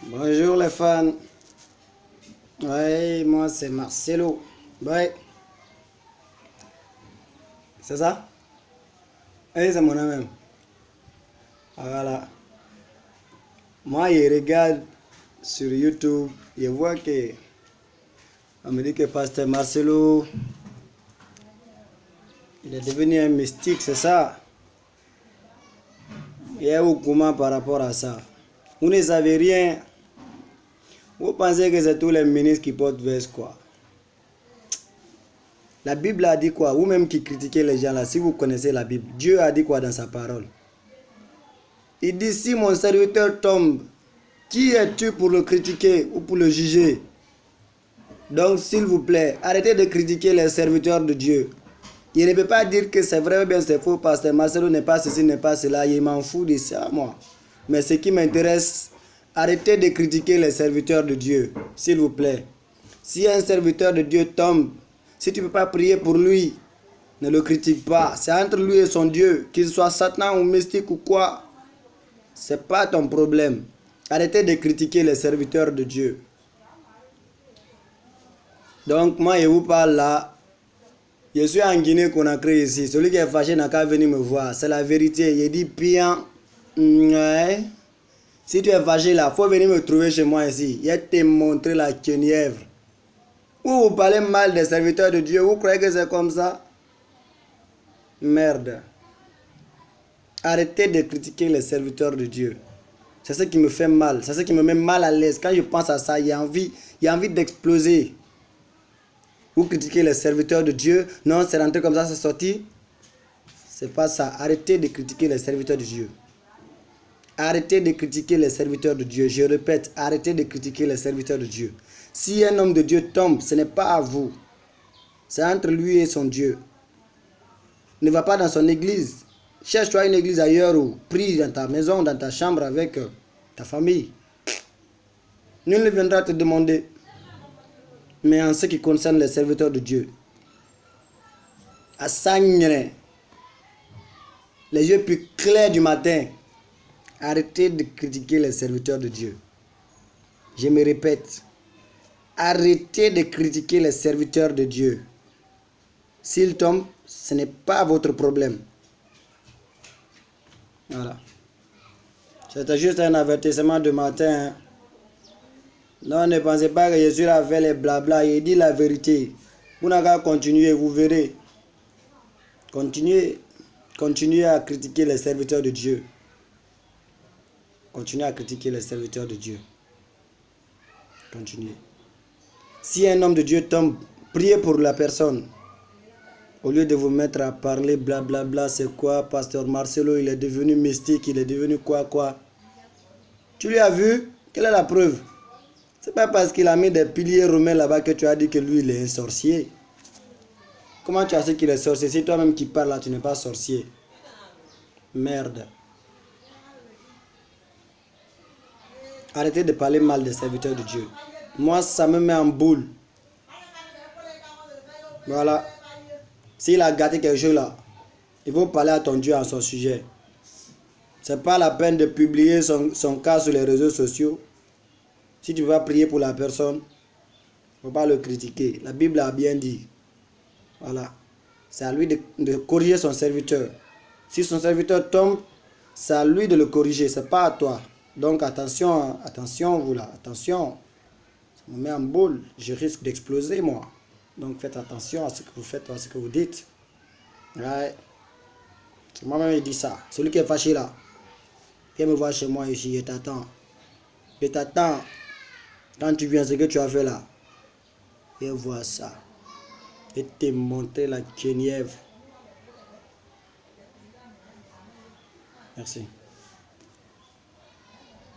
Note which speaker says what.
Speaker 1: Bonjour les fans. Ouais, moi c'est Marcelo. Ouais. C'est ça? Eh, c'est mon nom même. Voilà. Moi, je regarde sur YouTube, je vois que on me dit que Pasteur Marcelo, il est devenu un mystique, c'est ça? Il y a au comment par rapport à ça? Vous ne savez rien. Vous pensez que c'est tous les ministres qui portent veste quoi? La Bible a dit quoi? Vous-même qui critiquez les gens là, si vous connaissez la Bible, Dieu a dit quoi dans sa parole? Il dit, si mon serviteur tombe, qui es-tu pour le critiquer ou pour le juger? Donc, s'il vous plaît, arrêtez de critiquer les serviteurs de Dieu. Il ne peut pas dire que c'est vrai ou bien c'est faux, parce que Marcelo n'est pas ceci, n'est pas cela. Il m'en fout de ça, moi. Mais ce qui m'intéresse, arrêtez de critiquer les serviteurs de Dieu, s'il vous plaît. Si un serviteur de Dieu tombe, si tu ne peux pas prier pour lui, ne le critique pas. C'est entre lui et son Dieu, qu'il soit Satan ou mystique ou quoi. C'est pas ton problème. Arrêtez de critiquer les serviteurs de Dieu. Donc, moi, je vous parle là. Je suis en Guinée-Conakry ici. Celui qui est fâché n'a qu'à venir me voir. C'est la vérité. Je dis, Pian, ouais. Si tu es fâché là, il faut venir me trouver chez moi ici. Je vais te montrer la quenièvre. Vous parlez mal des serviteurs de Dieu. Vous croyez que c'est comme ça? Merde. Arrêtez de critiquer les serviteurs de Dieu. C'est ce qui me fait mal. C'est ce qui me met mal à l'aise. Quand je pense à ça, il y a envie d'exploser. Vous critiquez les serviteurs de Dieu. Non, c'est rentré comme ça, c'est sorti. C'est pas ça. Arrêtez de critiquer les serviteurs de Dieu. Arrêtez de critiquer les serviteurs de Dieu. Je répète, arrêtez de critiquer les serviteurs de Dieu. Si un homme de Dieu tombe, ce n'est pas à vous. C'est entre lui et son Dieu. Ne va pas dans son église. Cherche-toi une église ailleurs ou prie dans ta maison, dans ta chambre avec ta famille. Nul ne viendra te demander. Mais en ce qui concerne les serviteurs de Dieu, à Sangre, les yeux plus clairs du matin, arrêtez de critiquer les serviteurs de Dieu. Je me répète, arrêtez de critiquer les serviteurs de Dieu. S'ils tombent, ce n'est pas votre problème. Voilà. C'était juste un avertissement de matin. Hein. Non, ne pensez pas que je suis là à faire les blabla. Il dit la vérité. Vous n'avez qu'à continuer, vous verrez. Continuez à critiquer les serviteurs de Dieu. Continuez à critiquer les serviteurs de Dieu. Continuez. Si un homme de Dieu tombe, priez pour la personne. Au lieu de vous mettre à parler blablabla, c'est quoi, Pasteur Marcelo, il est devenu mystique, il est devenu quoi. Tu lui as vu? Quelle est la preuve? C'est pas parce qu'il a mis des piliers romains là-bas que tu as dit que lui, il est un sorcier. Comment tu as su qu'il est sorcier? C'est toi-même qui parles là, tu n'es pas sorcier. Merde. Arrêtez de parler mal des serviteurs de Dieu. Moi, ça me met en boule. Voilà. S'il a gâté quelque chose là, il faut parler à ton Dieu en son sujet. C'est pas la peine de publier son cas sur les réseaux sociaux. Si tu vas prier pour la personne, il ne faut pas le critiquer. La Bible a bien dit. Voilà. C'est à lui de corriger son serviteur. Si son serviteur tombe, c'est à lui de le corriger. Ce n'est pas à toi. Donc attention, attention vous là. Attention. Ça me met en boule. Je risque d'exploser moi. Donc faites attention à ce que vous faites, à ce que vous dites. Ouais. C'est moi-même qui dis ça. Celui qui est fâché là. Viens me voir chez moi ici. Je t'attends. Je t'attends. Quand tu viens, ce que tu as fait là. Viens voir ça. Et te montrer la quenièvre. Merci.